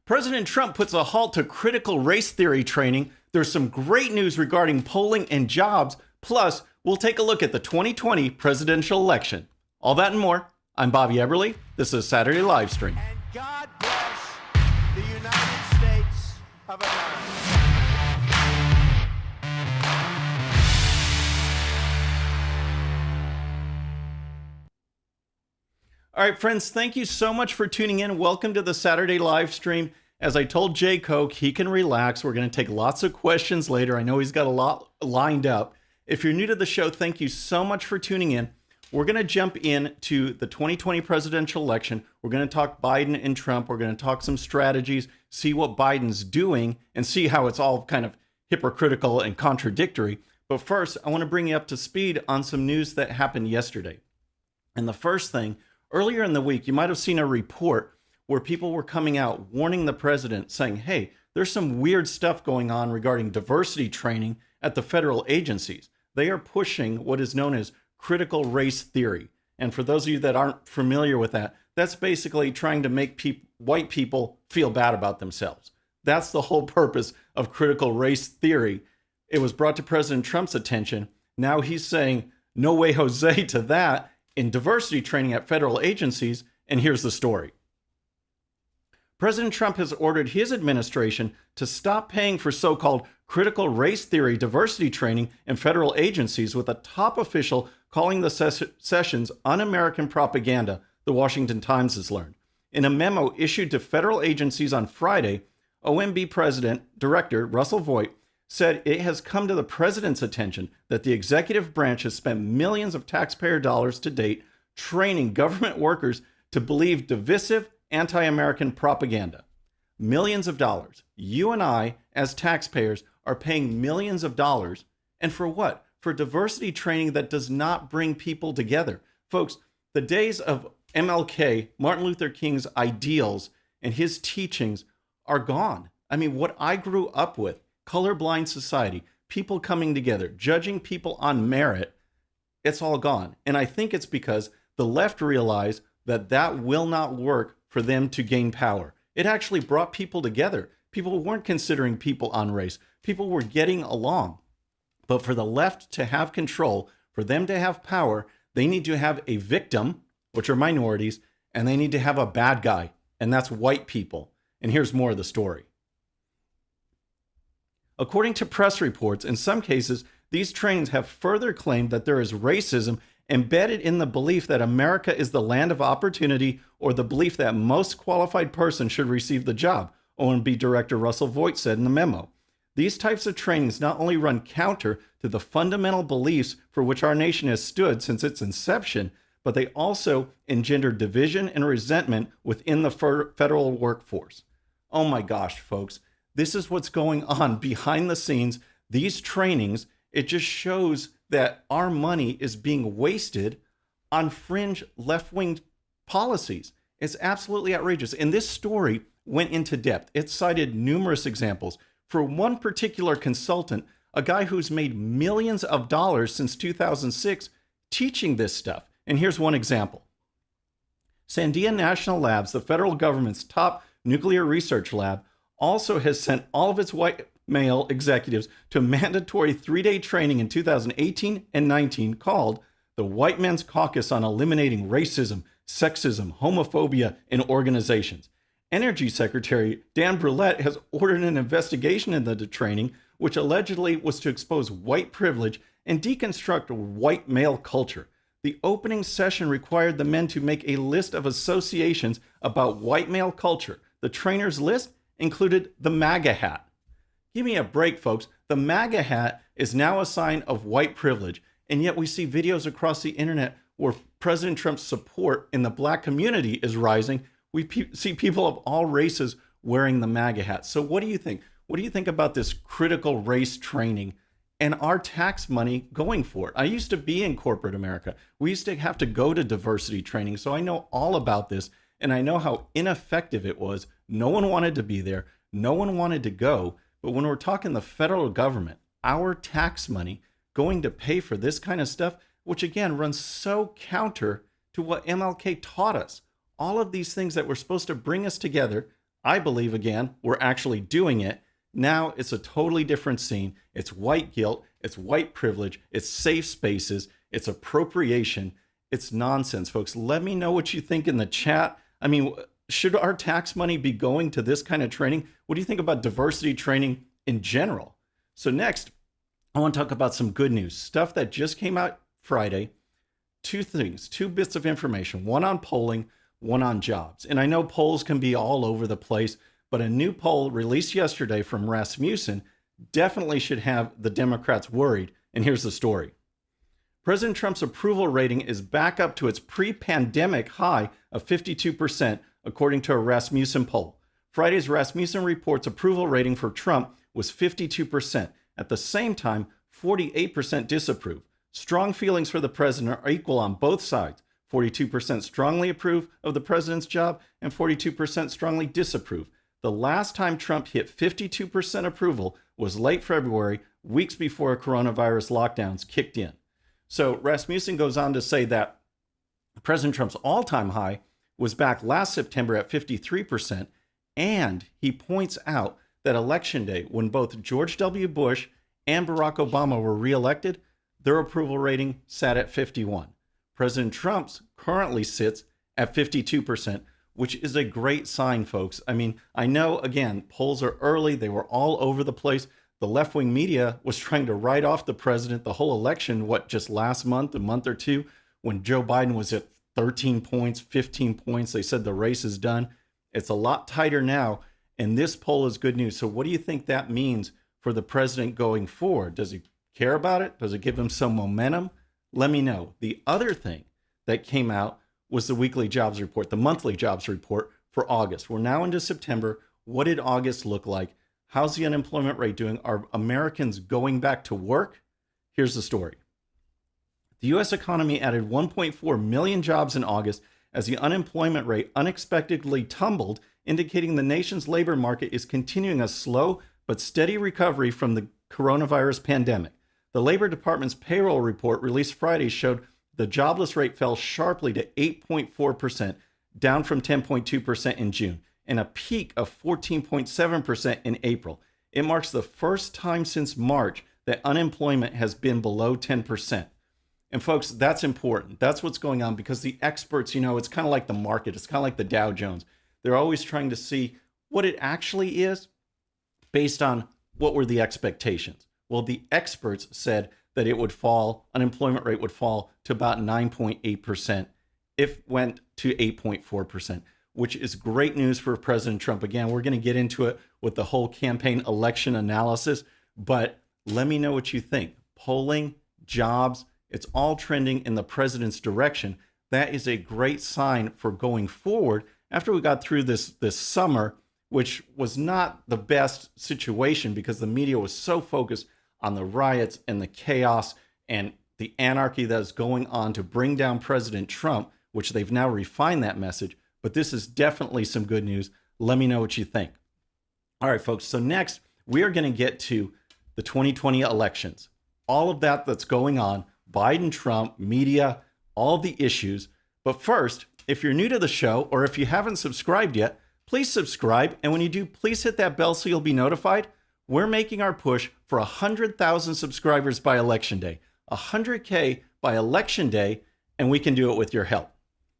President Trump puts a halt to critical race theory training. There's some great news regarding polling and jobs. Plus, we'll take a look at the 2020 presidential election. All that and more. I'm Bobby Eberle. This is Saturday Livestream. And God bless the United States of America. All right, friends, thank you so much for tuning in. Welcome to the Saturday live stream. As I told Jay Koch, he can relax. We're going to take lots of questions later. I know he's got a lot lined up. If you're new to the show, thank you so much for tuning in. We're going to jump into the 2020 presidential election. We're going to talk Biden and Trump. We're going to talk some strategies, see what Biden's doing, and see how it's all kind of hypocritical and contradictory. But first, I want to bring you up to speed on some news that happened yesterday. And the first thing, earlier in the week, you might have seen a report where people were coming out warning the president, saying, hey, there's some weird stuff going on regarding diversity training at the federal agencies. They are pushing what is known as critical race theory. And for those of you that aren't familiar with that, that's basically trying to make white people feel bad about themselves. That's the whole purpose of critical race theory. It was brought to President Trump's attention. Now he's saying, no way, Jose, to that in diversity training at federal agencies. And here's the story. President Trump has ordered his administration to stop paying for so-called critical race theory diversity training in federal agencies, with a top official calling the sessions un-American propaganda, the Washington Times has learned. In a memo issued to federal agencies on Friday, OMB President Director Russell Voigt said it has come to the president's attention that the executive branch has spent millions of taxpayer dollars to date training government workers to believe divisive anti-American propaganda. Millions of dollars. You and I, as taxpayers, are paying millions of dollars. And for what? For diversity training that does not bring people together. Folks, the days of MLK, Martin Luther King's ideals and his teachings are gone. I mean, what I grew up with, colorblind society, people coming together, judging people on merit, it's all gone. And I think it's because the left realized that that will not work for them to gain power. It actually brought people together. People weren't considering people on race. People were getting along. But for the left to have control, for them to have power, they need to have a victim, which are minorities, and they need to have a bad guy, and that's white people. And here's more of the story. According to press reports, in some cases, these trainings have further claimed that there is racism embedded in the belief that America is the land of opportunity, or the belief that most qualified person should receive the job, OMB Director Russell Voigt said in the memo. These types of trainings not only run counter to the fundamental beliefs for which our nation has stood since its inception, but they also engender division and resentment within the federal workforce. Oh my gosh, folks, this is what's going on behind the scenes. These trainings, it just shows that our money is being wasted on fringe left-wing policies. It's absolutely outrageous. And this story went into depth. It cited numerous examples. For one particular consultant, a guy who's made millions of dollars since 2006 teaching this stuff. And here's one example. Sandia National Labs, the federal government's top nuclear research lab, also has sent all of its white male executives to a mandatory 3-day training in 2018 and 19 called the White Men's Caucus on Eliminating Racism, Sexism, Homophobia in Organizations. Energy Secretary Dan Brulette has ordered an investigation into the training, which allegedly was to expose white privilege and deconstruct white male culture. The opening session required the men to make a list of associations about white male culture. The trainer's list included the MAGA hat. Give me a break, folks. The MAGA hat is now a sign of white privilege, and yet we see videos across the internet where President Trump's support in the black community is rising. We see people of all races wearing the MAGA hat. So what do you think? What do you think about this critical race training and our tax money going for it? I used to be in corporate America. We used to have to go to diversity training, so I know all about this, and I know how ineffective it was. No one wanted to be there. No one wanted to go. But when we're talking the federal government, our tax money going to pay for this kind of stuff, which again runs so counter to what MLK taught us. All of these things that were supposed to bring us together, I believe, again, we're actually doing it. Now it's a totally different scene. It's white guilt. It's white privilege. It's safe spaces. It's appropriation. It's nonsense, folks. Let me know what you think in the chat. I mean, should our tax money be going to this kind of training? What do you think about diversity training in general? So next, I want to talk about some good news, stuff that just came out Friday. Two things, two bits of information, one on polling, one on jobs. And I know polls can be all over the place, but a new poll released yesterday from Rasmussen definitely should have the Democrats worried. And here's the story. President Trump's approval rating is back up to its pre-pandemic high of 52%, according to a Rasmussen poll. Friday's Rasmussen report's approval rating for Trump was 52%. At the same time, 48% disapprove. Strong feelings for the president are equal on both sides. 42% strongly approve of the president's job and 42% strongly disapprove. The last time Trump hit 52% approval was late February, weeks before coronavirus lockdowns kicked in. So Rasmussen goes on to say that President Trump's all-time high was back last September at 53%, and he points out that Election Day, when both George W. Bush and Barack Obama were reelected, their approval rating sat at 51. President Trump's currently sits at 52%, which is a great sign, folks. I mean, I know, again, polls are early. They were all over the place. The left-wing media was trying to write off the president the whole election, just last month, a month or two, when Joe Biden was at 13 points, 15 points. They said the race is done. It's a lot tighter now, and this poll is good news. So what do you think that means for the president going forward? Does he care about it? Does it give him some momentum? Let me know. The other thing that came out was the weekly jobs report, the monthly jobs report for August. We're now into September. What did August look like? How's the unemployment rate doing? Are Americans going back to work? Here's the story. The U.S. economy added 1.4 million jobs in August as the unemployment rate unexpectedly tumbled, indicating the nation's labor market is continuing a slow but steady recovery from the coronavirus pandemic. The Labor Department's payroll report released Friday showed the jobless rate fell sharply to 8.4%, down from 10.2% in June, and a peak of 14.7% in April. It marks the first time since March that unemployment has been below 10%. And folks, that's important. That's what's going on because the experts, it's kind of like the market. It's kind of like the Dow Jones. They're always trying to see what it actually is based on what were the expectations. Well, the experts said that it would fall, unemployment rate would fall to about 9.8% if it went to 8.4%, which is great news for President Trump. Again, we're going to get into it with the whole campaign election analysis, but let me know what you think. Polling, jobs, it's all trending in the president's direction. That is a great sign for going forward after we got through this summer, which was not the best situation because the media was so focused on the riots and the chaos and the anarchy that is going on to bring down President Trump, which they've now refined that message. But this is definitely some good news. Let me know what you think. All right, folks. So next, we are going to get to the 2020 elections. All of that's going on, Biden, Trump, media, all the issues. But first, if you're new to the show or if you haven't subscribed yet, please subscribe. And when you do, please hit that bell so you'll be notified. We're making our push for 100,000 subscribers by Election Day, 100K by Election Day, and we can do it with your help.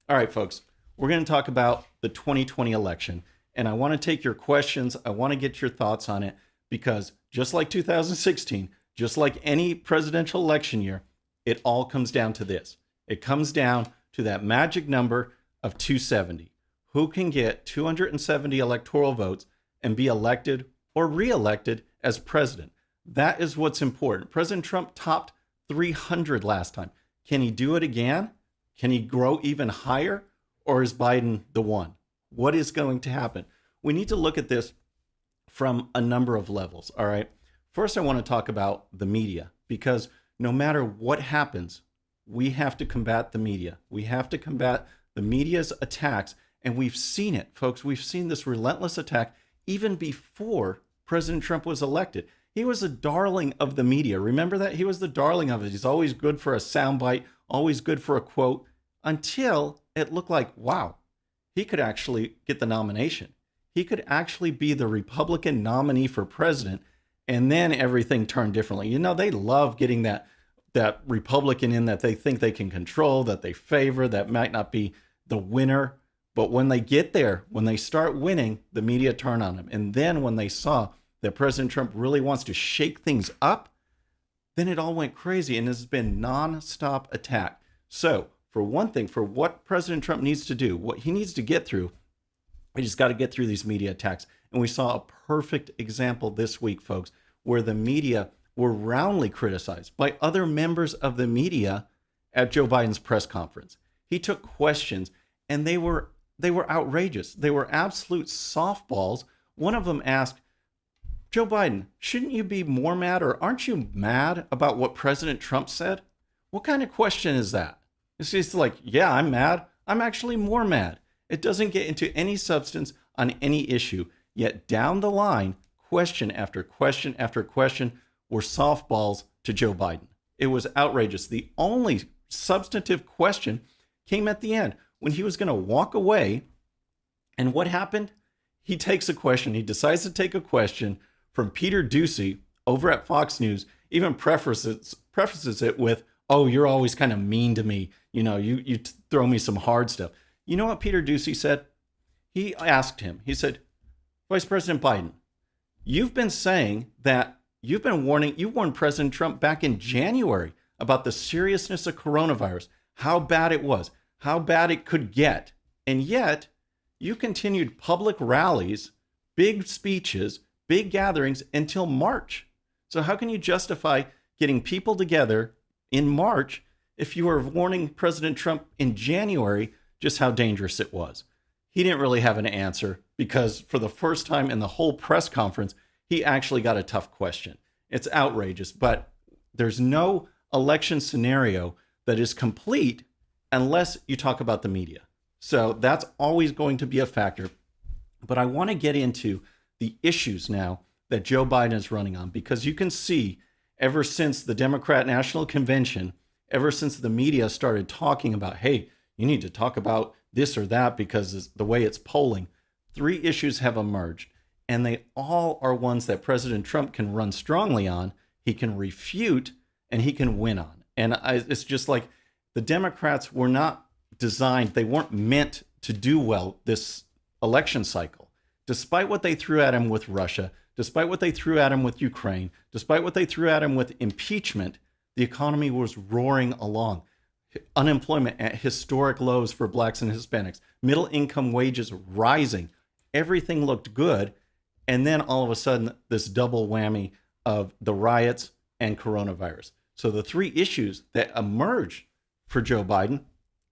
All right, folks, we're going to talk about the 2020 election, and I want to take your questions. I want to get your thoughts on it because just like 2016, just like any presidential election year, it all comes down to this. It comes down to that magic number of 270. Who can get 270 electoral votes and be elected or re-elected as president? That is what's important. President Trump topped 300 last time. Can he do it again? Can he grow even higher? Or is Biden the one? What is going to happen? We need to look at this from a number of levels, all right? First, I want to talk about the media because no matter what happens, we have to combat the media. We have to combat the media's attacks, and we've seen it, folks. We've seen this relentless attack even before President Trump was elected. He was a darling of the media. Remember that? He was the darling of it. He's always good for a soundbite, always good for a quote, until it looked like, wow, he could actually get the nomination. he could actually be the Republican nominee for president, and then everything turned differently. You know, they love getting that Republican in that they think they can control, that they favor, that might not be the winner. But when they get there, when they start winning, the media turn on them. And then when they saw that President Trump really wants to shake things up, then it all went crazy and has been nonstop attack. So for one thing, for what President Trump needs to do, what he needs to get through, he just got to get through these media attacks. And we saw a perfect example this week, folks, where the media were roundly criticized by other members of the media at Joe Biden's press conference. He took questions and they were outrageous. They were absolute softballs. One of them asked, Joe Biden, shouldn't you be more mad, or aren't you mad about what President Trump said? What kind of question is that? It's just like, yeah, I'm mad. I'm actually more mad. It doesn't get into any substance on any issue. Yet down the line, question after question after question were softballs to Joe Biden. It was outrageous. The only substantive question came at the end when he was going to walk away. And what happened? He takes a question. He decides to take a question from Peter Doocy over at Fox News, even prefaces it with, oh, you're always kind of mean to me. You know, you throw me some hard stuff. You know what Peter Doocy said? He asked him, he said, Vice President Biden, you've been saying that you warned President Trump back in January about the seriousness of coronavirus, how bad it was, how bad it could get. And yet you continued public rallies, big speeches, big gatherings until March. So how can you justify getting people together in March if you were warning President Trump in January just how dangerous it was? He didn't really have an answer because for the first time in the whole press conference, he actually got a tough question. It's outrageous, but there's no election scenario that is complete unless you talk about the media. So that's always going to be a factor. But I want to get into the issues now that Joe Biden is running on, because you can see ever since the Democrat National Convention, ever since the media started talking about, hey, you need to talk about this or that because the way it's polling, 3 issues have emerged. And they all are ones that President Trump can run strongly on, he can refute, and he can win on. And it's just like the Democrats were not designed, they weren't meant to do well this election cycle. Despite what they threw at him with Russia, despite what they threw at him with Ukraine, despite what they threw at him with impeachment, the economy was roaring along. Unemployment at historic lows for blacks and Hispanics, middle income wages rising. Everything looked good. And then all of a sudden, this double whammy of the riots and coronavirus. So the 3 issues that emerged for Joe Biden,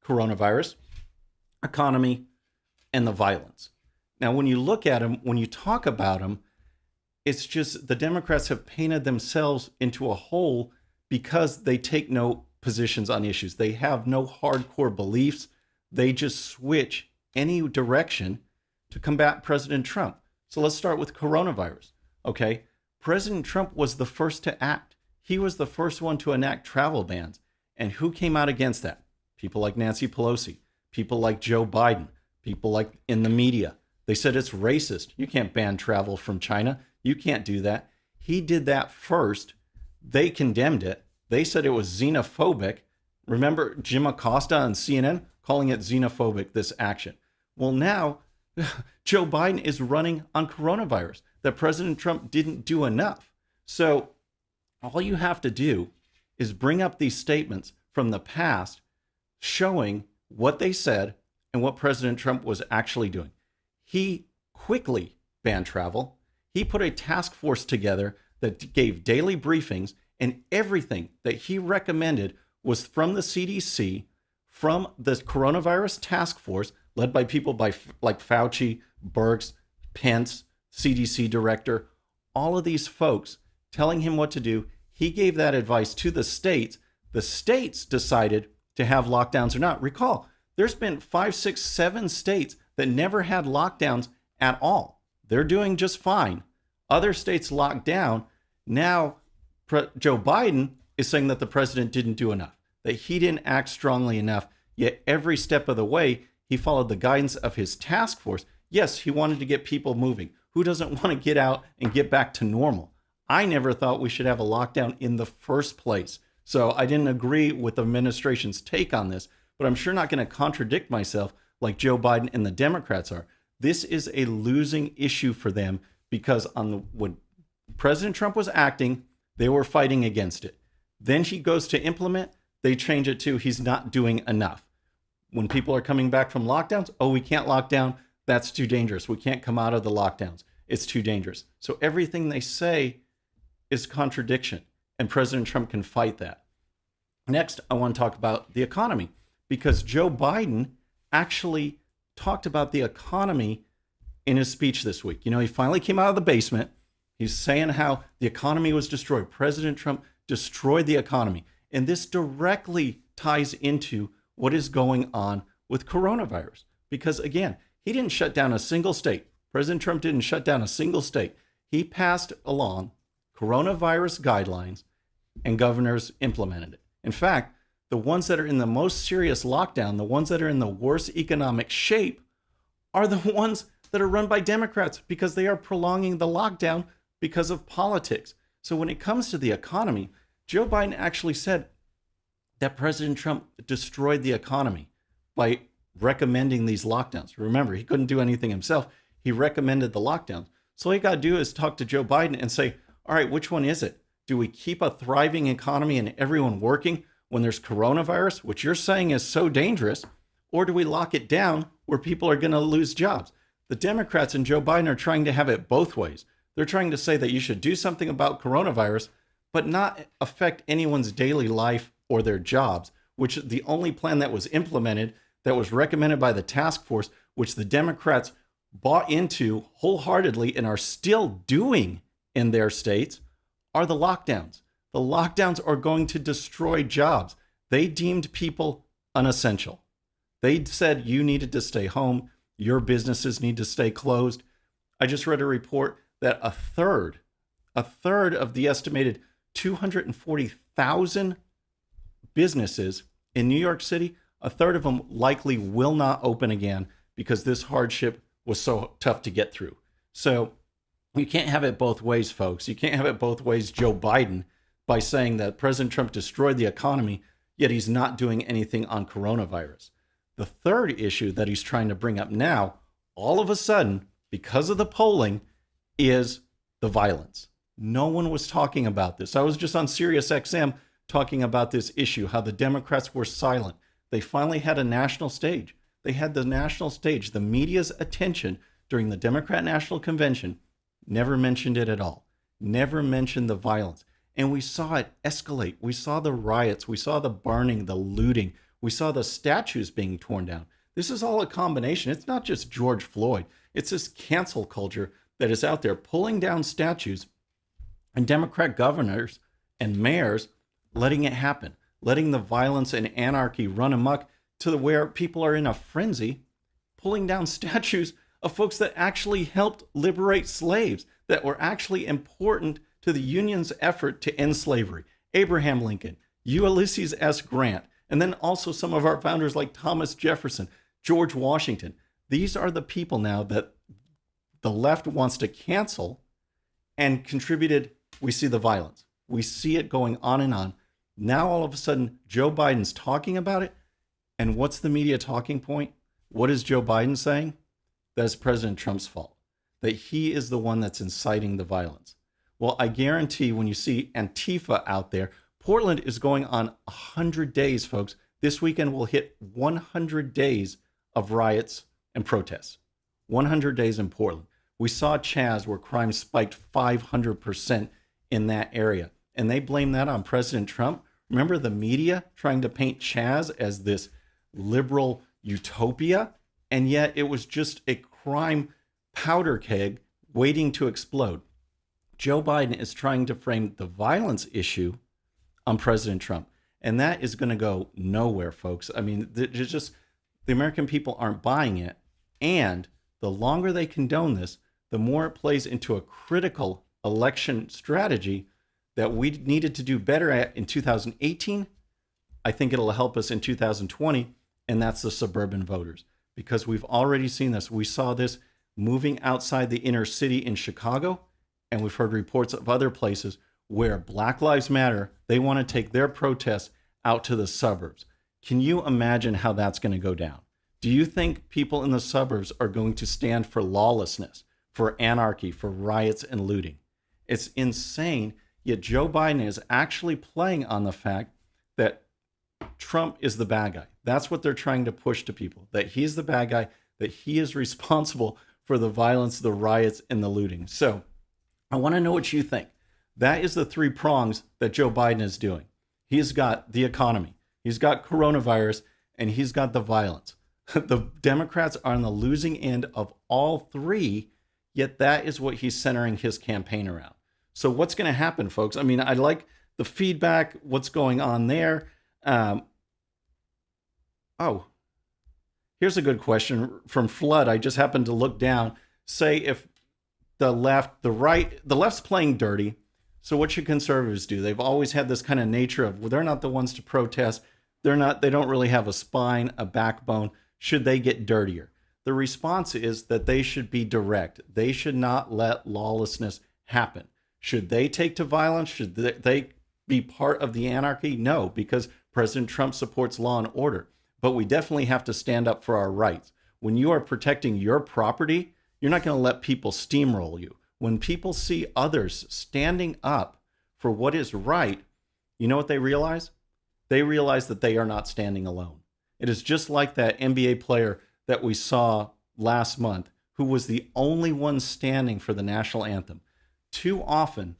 coronavirus, economy, and the violence. Now, when you look at them, when you talk about them, it's just the Democrats have painted themselves into a hole because they take no positions on issues. They have no hardcore beliefs. They just switch any direction to combat President Trump. So let's start with coronavirus. Okay. President Trump was the first to act. He was the first one to enact travel bans. And who came out against that? People like Nancy Pelosi, people like Joe Biden, people like in the media. They said it's racist. You can't ban travel from China. You can't do that. He did that first. They condemned it. They said it was xenophobic. Remember Jim Acosta on CNN calling it xenophobic, this action. Well, now Joe Biden is running on coronavirus, that President Trump didn't do enough. So all you have to do is bring up these statements from the past showing what they said and what President Trump was actually doing. He quickly banned travel. He put a task force together that gave daily briefings, and everything that he recommended was from the CDC, from the coronavirus task force, led by people like Fauci, Birx, Pence, CDC director, all of these folks telling him what to do. He gave that advice to the states. The states decided to have lockdowns or not. Recall, there's been 5, 6, 7 states that never had lockdowns at all. They're doing just fine. Other states locked down. Now, Joe Biden is saying that the president didn't do enough, that he didn't act strongly enough. Yet every step of the way, he followed the guidance of his task force. Yes, he wanted to get people moving. Who doesn't want to get out and get back to normal? I never thought we should have a lockdown in the first place. So I didn't agree with the administration's take on this, but I'm sure not going to contradict myself like Joe Biden and the Democrats are. This is a losing issue for them because when President Trump was acting, they were fighting against it. Then he goes to implement, they change it to he's not doing enough. When people are coming back from lockdowns, oh, we can't lock down. That's too dangerous. We can't come out of the lockdowns. It's too dangerous. So everything they say is contradiction, and President Trump can fight that. Next, I want to talk about the economy because Joe Biden actually talked about the economy in his speech this week. You know, he finally came out of the basement. He's saying how the economy was destroyed. President Trump destroyed the economy. And this directly ties into what is going on with coronavirus. Because again, he didn't shut down a single state. President Trump didn't shut down a single state. He passed along coronavirus guidelines and governors implemented it. In fact, the ones that are in the most serious lockdown, the ones that are in the worst economic shape, are the ones that are run by Democrats because they are prolonging the lockdown because of politics. So when it comes to the economy, Joe Biden actually said that President Trump destroyed the economy by recommending these lockdowns. Remember, he couldn't do anything himself. He recommended the lockdowns. So all you got to do is talk to Joe Biden and say, all right, which one is it? Do we keep a thriving economy and everyone working when there's coronavirus, which you're saying is so dangerous, or do we lock it down where people are going to lose jobs? The Democrats and Joe Biden are trying to have it both ways. They're trying to say that you should do something about coronavirus, but not affect anyone's daily life or their jobs, which the only plan that was implemented, that was recommended by the task force, which the Democrats bought into wholeheartedly and are still doing in their states, are the lockdowns. The lockdowns are going to destroy jobs. They deemed people unessential. They said you needed to stay home. Your businesses need to stay closed. I just read a report that a third of the estimated 240,000 businesses in New York City, a third of them likely will not open again because this hardship was so tough to get through. So you can't have it both ways, folks. You can't have it both ways, Joe Biden, by saying that President Trump destroyed the economy, yet he's not doing anything on coronavirus. The third issue that he's trying to bring up now, all of a sudden, because of the polling, is the violence. No one was talking about this. I was just on Sirius XM talking about this issue, how the Democrats were silent. They finally had a national stage. They had the national stage. The media's attention during the Democrat National Convention never mentioned it at all. Never mentioned the violence. And we saw it escalate. We saw the riots. We saw the burning, the looting. We saw the statues being torn down. This is all a combination. It's not just George Floyd. It's this cancel culture that is out there pulling down statues and Democrat governors and mayors letting it happen, letting the violence and anarchy run amok to where people are in a frenzy, pulling down statues of folks that actually helped liberate slaves, that were actually important to the Union's effort to end slavery. Abraham Lincoln, Ulysses S. Grant, and then also some of our founders like Thomas Jefferson, George Washington. These are the people now that the left wants to cancel and contributed. We see the violence. We see it going on and on. Now, all of a sudden, Joe Biden's talking about it. And what's the media talking point? What is Joe Biden saying? That's President Trump's fault, that he is the one that's inciting the violence. Well, I guarantee when you see Antifa out there, Portland is going on 100 days, folks. This weekend will hit 100 days of riots and protests. 100 days in Portland. We saw Chaz where crime spiked 500% in that area. And they blame that on President Trump. Remember the media trying to paint Chaz as this liberal utopia? And yet it was just a crime powder keg waiting to explode. Joe Biden is trying to frame the violence issue on President Trump. And that is going to go nowhere, folks. I mean, there's just the American people aren't buying it. And the longer they condone this, the more it plays into a critical election strategy that we needed to do better at in 2018. I think it'll help us in 2020, and that's the suburban voters. Because we've already seen this. We saw this moving outside the inner city in Chicago. And we've heard reports of other places where Black Lives Matter, they want to take their protests out to the suburbs. Can you imagine how that's going to go down? Do you think people in the suburbs are going to stand for lawlessness, for anarchy, for riots and looting? It's insane. Yet Joe Biden is actually playing on the fact that Trump is the bad guy. That's what they're trying to push to people, that he's the bad guy, that he is responsible for the violence, the riots, and the looting. So I want to know what you think. That is the three prongs that Joe Biden is doing. He's got the economy, he's got coronavirus, and he's got the violence. The Democrats are on the losing end of all three, yet that is what he's centering his campaign around. So what's going to happen, folks? I mean, I like the feedback, what's going on there. Here's a good question from Flood. I just happened to look down. Say if the left's playing dirty. So what should conservatives do? They've always had this kind of nature of, well, they're not the ones to protest. They don't really have a spine, a backbone. Should they get dirtier? The response is that they should be direct. They should not let lawlessness happen. Should they take to violence? Should they be part of the anarchy? No, because President Trump supports law and order. But we definitely have to stand up for our rights. When you are protecting your property, you're not going to let people steamroll you. When people see others standing up for what is right, you know what they realize? They realize that they are not standing alone. It is just like that NBA player that we saw last month, who was the only one standing for the national anthem. Too often,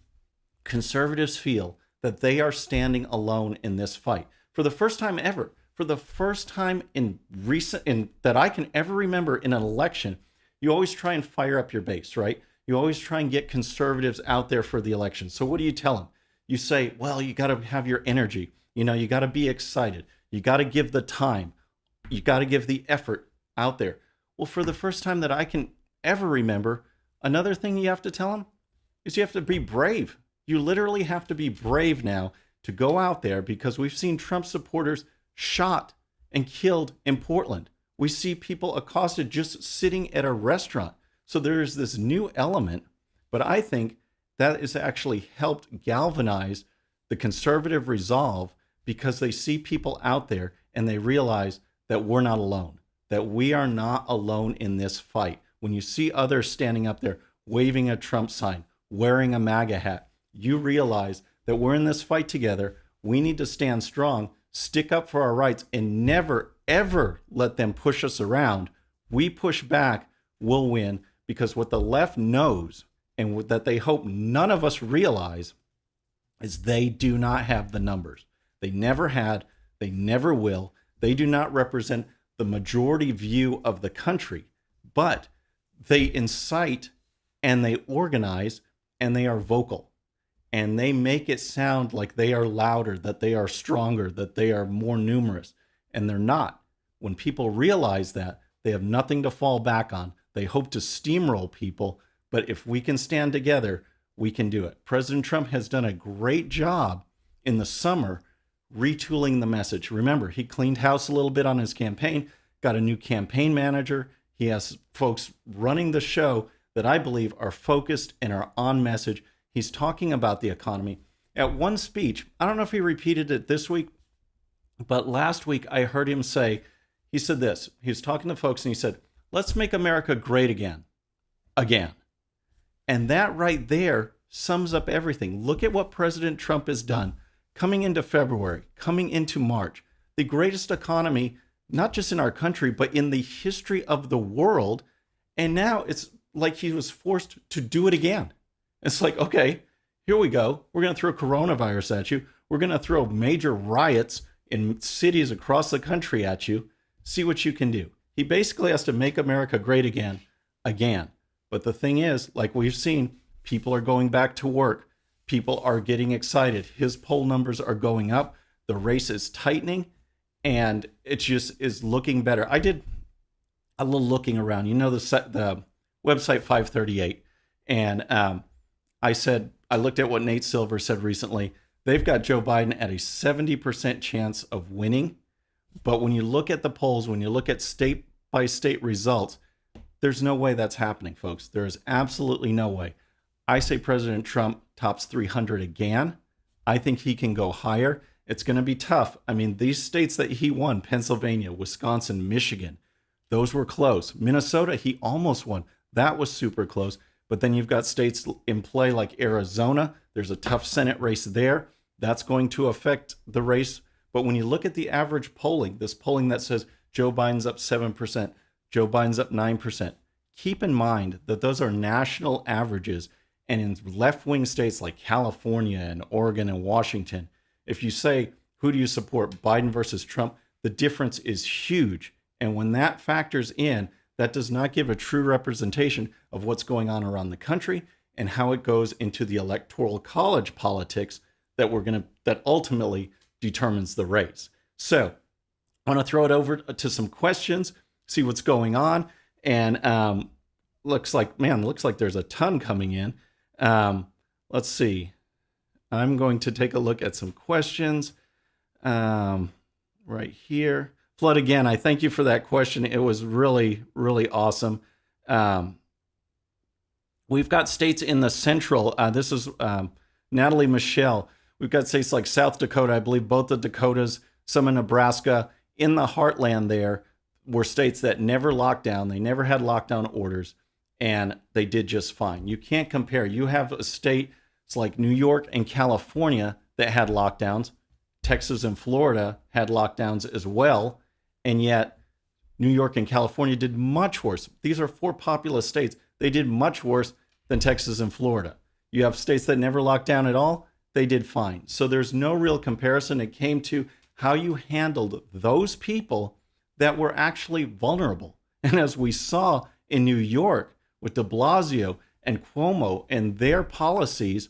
conservatives feel that they are standing alone in this fight. For the first time ever, for the first time in that I can ever remember in an election, you always try and fire up your base, right? You always try and get conservatives out there for the election. So what do you tell them? You say, well, you got to have your energy. You got to be excited. You got to give the time. You got to give the effort out there. Well, for the first time that I can ever remember, another thing you have to tell them is you have to be brave. You literally have to be brave now to go out there, because we've seen Trump supporters shot and killed in Portland. We see people accosted just sitting at a restaurant. So there is this new element, but I think that has actually helped galvanize the conservative resolve, because they see people out there and they realize that we're not alone, that we are not alone in this fight. When you see others standing up there waving a Trump sign, wearing a MAGA hat, you realize that we're in this fight together. We need to stand strong, stick up for our rights, and never, ever let them push us around. We push back, we'll win, because what the left knows, and that they hope none of us realize, is they do not have the numbers. They never had, they never will. They do not represent the majority view of the country, but they incite and they organize and they are vocal. And they make it sound like they are louder, that they are stronger, that they are more numerous. And they're not. When people realize that, they have nothing to fall back on. They hope to steamroll people. But if we can stand together, we can do it. President Trump has done a great job in the summer retooling the message. Remember, he cleaned house a little bit on his campaign, got a new campaign manager. He has folks running the show that I believe are focused and are on message. He's talking about the economy. At one speech, I don't know if he repeated it this week, but last week I heard him say, he said this, he was talking to folks and he said, let's make America great again. And that right there sums up everything. Look at what President Trump has done coming into February, coming into March. The greatest economy, not just in our country, but in the history of the world. And now it's like he was forced to do it again. It's like, okay, here we go. We're going to throw coronavirus at you. We're going to throw major riots in cities across the country at you. See what you can do. He basically has to make America great again. But the thing is, like we've seen, people are going back to work. People are getting excited. His poll numbers are going up. The race is tightening, and it just is looking better. I did a little looking around. The website 538, and I looked at what Nate Silver said recently. They've got Joe Biden at a 70% chance of winning. But when you look at the polls, when you look at state by state results, There's no way that's happening, folks. There is absolutely no way. I say President Trump tops 300 again. I think he can go higher. It's going to be tough. I mean, these states that he won, Pennsylvania, Wisconsin, Michigan, those were close. Minnesota, he almost won. That was super close. But then you've got states in play like Arizona. There's a tough Senate race there. That's going to affect the race. But when you look at the average polling, this polling that says Joe Biden's up 7%, Joe Biden's up 9%, keep in mind that those are national averages. And in left-wing states like California and Oregon and Washington, if you say, who do you support, Biden versus Trump, the difference is huge. And when that factors in, that does not give a true representation of what's going on around the country and how it goes into the electoral college politics that ultimately determines the race. So I want to throw it over to some questions, see what's going on. And looks like there's a ton coming in. Let's see. I'm going to take a look at some questions right here. Flood, again, I thank you for that question. It was really, really awesome. We've got states in the central. This is Natalie Michelle. We've got states like South Dakota, I believe both the Dakotas, some in Nebraska. In the heartland there were states that never locked down. They never had lockdown orders, and they did just fine. You can't compare. You have a state like New York and California that had lockdowns. Texas and Florida had lockdowns as well, and yet New York and California did much worse. These are 4 populous states. They did much worse than Texas and Florida. You have states that never locked down at all. They did fine. So there's no real comparison. It came to how you handled those people that were actually vulnerable. And as we saw in New York with de Blasio and Cuomo and their policies,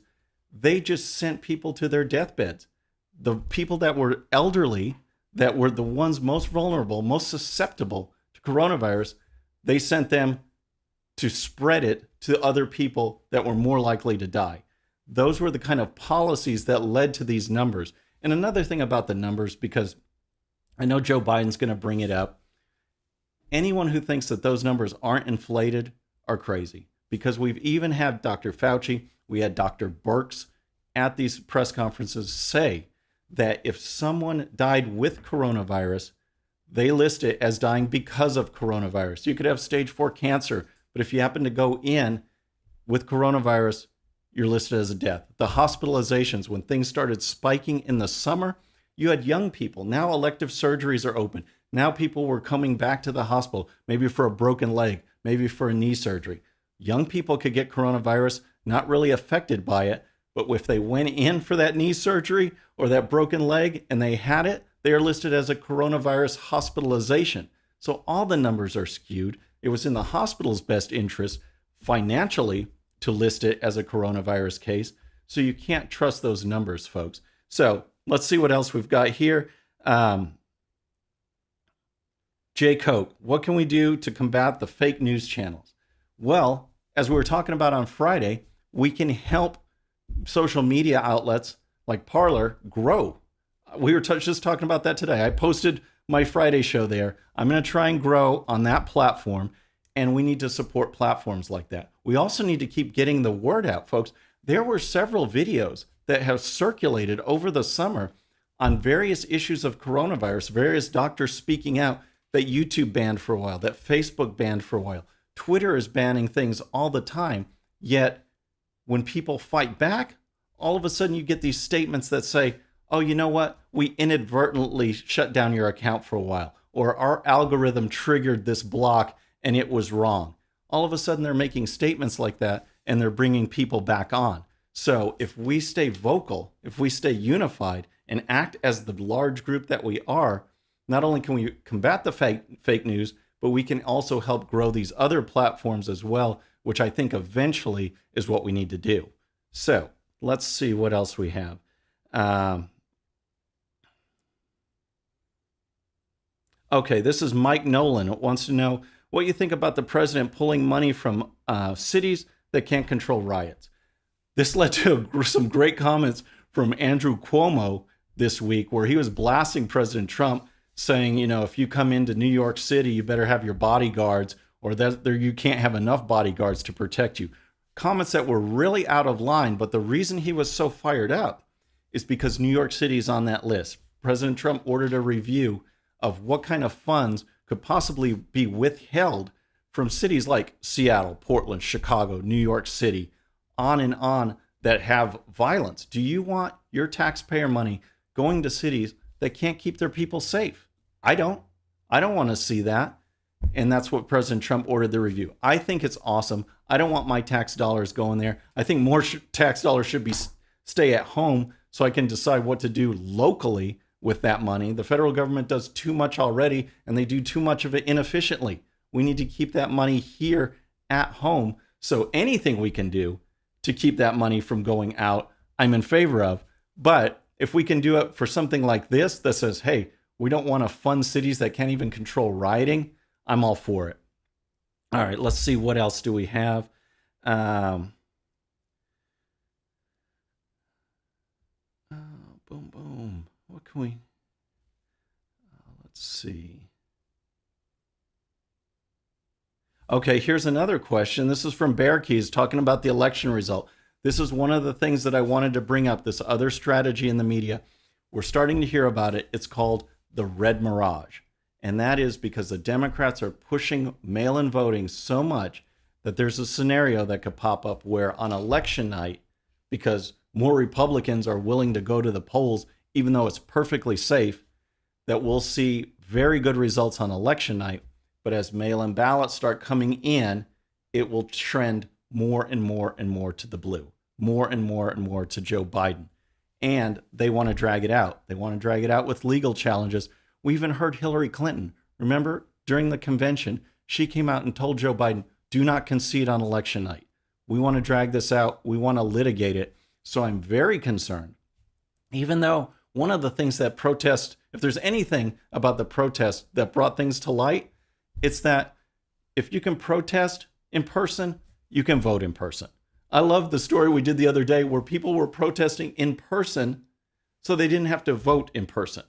they just sent people to their deathbeds. The people that were elderly, that were the ones most vulnerable, most susceptible to coronavirus, they sent them to spread it to other people that were more likely to die. Those were the kind of policies that led to these numbers. And another thing about the numbers, because I know Joe Biden's going to bring it up, anyone who thinks that those numbers aren't inflated are crazy. Because we've even had Dr. Fauci, we had Dr. Birx at these press conferences say that if someone died with coronavirus, they list it as dying because of coronavirus. You could have stage 4 cancer, but if you happen to go in with coronavirus, you're listed as a death. The hospitalizations, when things started spiking in the summer, you had young people. Now elective surgeries are open. Now people were coming back to the hospital, maybe for a broken leg, maybe for a knee surgery. Young people could get coronavirus, not really affected by it, but if they went in for that knee surgery or that broken leg and they had it, they are listed as a coronavirus hospitalization. So all the numbers are skewed. It was in the hospital's best interest financially to list it as a coronavirus case. So you can't trust those numbers, folks. So let's see what else we've got here. Jay Koch, what can we do to combat the fake news channels? Well, as we were talking about on Friday, we can help social media outlets like Parler grow. We were just talking about that today. I posted my Friday show there. I'm going to try and grow on that platform, and we need to support platforms like that. We also need to keep getting the word out, folks. There were several videos that have circulated over the summer on various issues of coronavirus, various doctors speaking out that YouTube banned for a while, that Facebook banned for a while. Twitter is banning things all the time, yet when people fight back, all of a sudden you get these statements that say, oh, you know what? We inadvertently shut down your account for a while, or our algorithm triggered this block and it was wrong. All of a sudden they're making statements like that and they're bringing people back on. So if we stay vocal, if we stay unified and act as the large group that we are, not only can we combat the fake news, but we can also help grow these other platforms as well, which I think eventually is what we need to do. So let's see what else we have. Okay, this is Mike Nolan. It wants to know what you think about the president pulling money from cities that can't control riots. This led to some great comments from Andrew Cuomo this week, where he was blasting President Trump, saying, you know, if you come into New York City, you better have your bodyguards, or that there, you can't have enough bodyguards to protect you. Comments that were really out of line, but the reason he was so fired up is because New York City is on that list. President Trump ordered a review of what kind of funds could possibly be withheld from cities like Seattle, Portland, Chicago, New York City, on, that have violence. Do you want your taxpayer money going to cities that can't keep their people safe? I don't. I don't want to see that. And that's what President Trump ordered the review. I think it's awesome. I don't want my tax dollars going there. I think more tax dollars should be stay at home so I can decide what to do locally with that money. The federal government does too much already, and they do too much of it inefficiently. We need to keep that money here at home. So anything we can do to keep that money from going out, I'm in favor of. But if we can do it for something like this that says, hey, we don't want to fund cities that can't even control rioting, I'm all for it. All right, let's see, what else do we have? Boom, boom. What can we? Let's see. Okay, here's another question. This is from Bear Keys talking about the election result. This is one of the things that I wanted to bring up, this other strategy in the media. We're starting to hear about it. It's called the Red Mirage. And that is because the Democrats are pushing mail-in voting so much that there's a scenario that could pop up where on election night, because more Republicans are willing to go to the polls, even though it's perfectly safe, that we'll see very good results on election night. But as mail-in ballots start coming in, it will trend more and more and more to the blue, more and more and more to Joe Biden. And they want to drag it out. They want to drag it out with legal challenges. We even heard Hillary Clinton. Remember, during the convention, she came out and told Joe Biden, do not concede on election night. We want to drag this out. We want to litigate it. So I'm very concerned. Even though one of the things that protest, if there's anything about the protest that brought things to light, it's that if you can protest in person, you can vote in person. I love the story we did the other day where people were protesting in person so they didn't have to vote in person.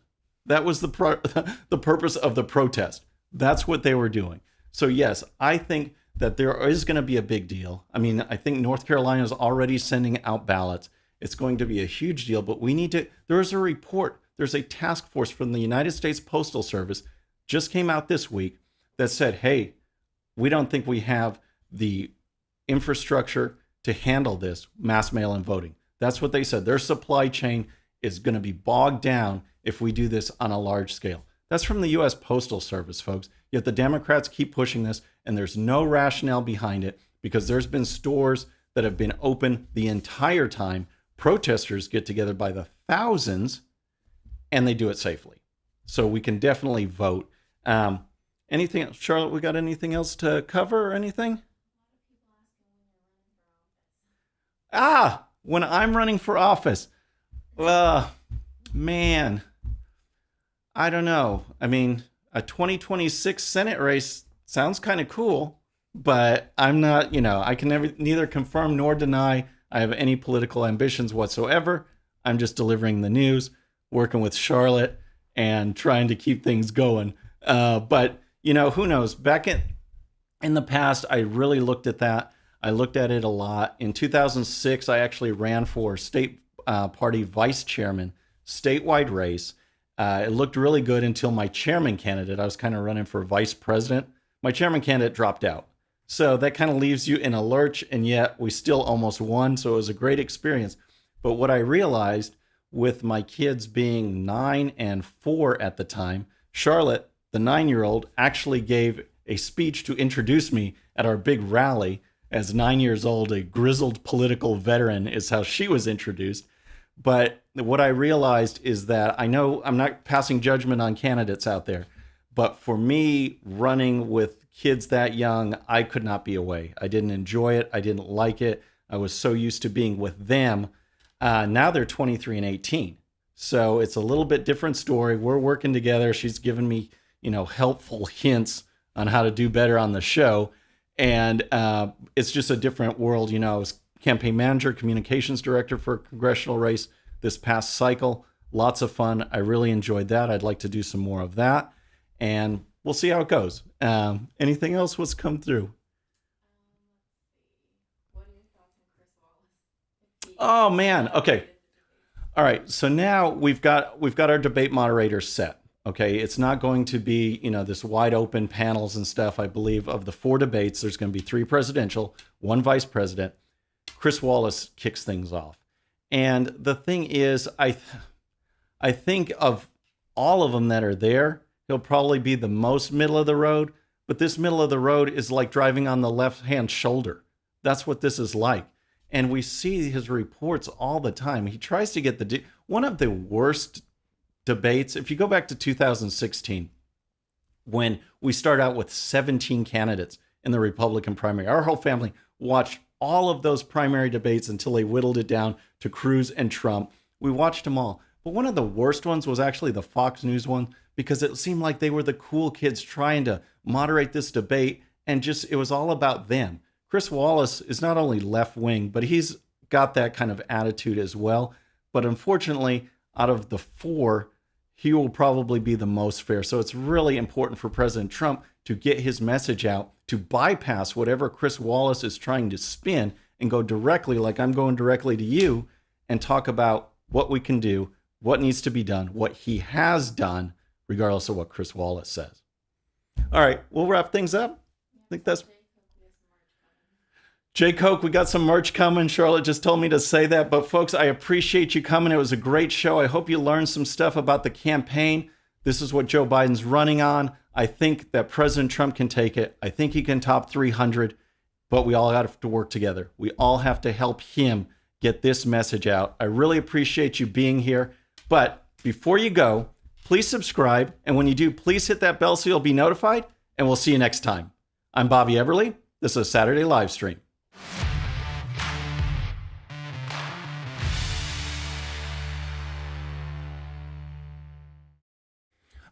That was the purpose of the protest. That's what they were doing. So yes, I think that there is going to be a big deal. I mean, I think North Carolina is already sending out ballots. It's going to be a huge deal, but we need to, there is a report, there's a task force from the United States Postal Service, just came out this week, that said, hey, we don't think we have the infrastructure to handle this mass mail-in voting. That's what they said. Their supply chain is going to be bogged down if we do this on a large scale. That's from the U.S. Postal Service, folks. Yet the Democrats keep pushing this, and there's no rationale behind it because there's been stores that have been open the entire time. Protesters get together by the thousands, and they do it safely. So we can definitely vote. Anything else? Charlotte, we got anything else to cover or anything? When I'm running for office. Man, I don't know. I mean, a 2026 Senate race sounds kind of cool, but I'm not, I can neither confirm nor deny I have any political ambitions whatsoever. I'm just delivering the news, working with Charlotte, and trying to keep things going. But, who knows? Back in the past, I really looked at that. I looked at it a lot. In 2006, I actually ran for state party vice chairman, statewide race. It looked really good until my chairman candidate, I was kind of running for vice president. My chairman candidate dropped out. So that kind of leaves you in a lurch, and yet we still almost won. So it was a great experience. But what I realized with my kids being 9 and 4 at the time, Charlotte, the 9-year-old, actually gave a speech to introduce me at our big rally. As 9 years old, a grizzled political veteran is how she was introduced. But what I realized is that I know I'm not passing judgment on candidates out there, but for me, running with kids that young, I could not be away. I didn't enjoy it. I didn't like it. I was so used to being with them. Now they're 23 and 18. So it's a little bit different story. We're working together. She's given me, helpful hints on how to do better on the show. And it's just a different world. I was campaign manager, communications director for a congressional race this past cycle. Lots of fun. I really enjoyed that. I'd like to do some more of that. And we'll see how it goes. Anything else was come through? Oh man. Okay. All right. So now we've got our debate moderator set. Okay. It's not going to be, this wide open panels and stuff. I believe of the 4 debates, there's going to be 3 presidential, 1 vice president. Chris Wallace kicks things off. And the thing is, I think of all of them that are there, he'll probably be the most middle of the road. But this middle of the road is like driving on the left-hand shoulder. That's what this is like. And we see his reports all the time. He tries to get one of the worst debates. If you go back to 2016, when we start out with 17 candidates in the Republican primary, our whole family watched all of those primary debates until they whittled it down to Cruz and Trump. We watched them all. But one of the worst ones was actually the Fox News one, because it seemed like they were the cool kids trying to moderate this debate, and it was all about them. Chris Wallace is not only left-wing, but he's got that kind of attitude as well. But unfortunately, out of the 4, he will probably be the most fair. So it's really important for President Trump to get his message out, to bypass whatever Chris Wallace is trying to spin and go directly, like I'm going directly to you, and talk about what we can do, what needs to be done, what he has done, regardless of what Chris Wallace says. All right, we'll wrap things up. I think that's... Jay Coke, we got some merch coming. Charlotte just told me to say that. But folks, I appreciate you coming. It was a great show. I hope you learned some stuff about the campaign. This is what Joe Biden's running on. I think that President Trump can take it. I think he can top 300. But we all have to work together. We all have to help him get this message out. I really appreciate you being here. But before you go, please subscribe. And when you do, please hit that bell so you'll be notified. And we'll see you next time. I'm Bobby Eberle. This is a Saturday live stream.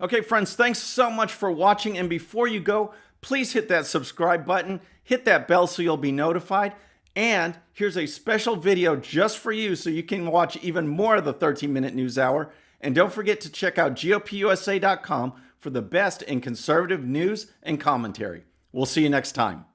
Okay, friends, thanks so much for watching. And before you go, please hit that subscribe button, hit that bell so you'll be notified. And here's a special video just for you so you can watch even more of the 13-minute news hour. And don't forget to check out GOPUSA.com for the best in conservative news and commentary. We'll see you next time.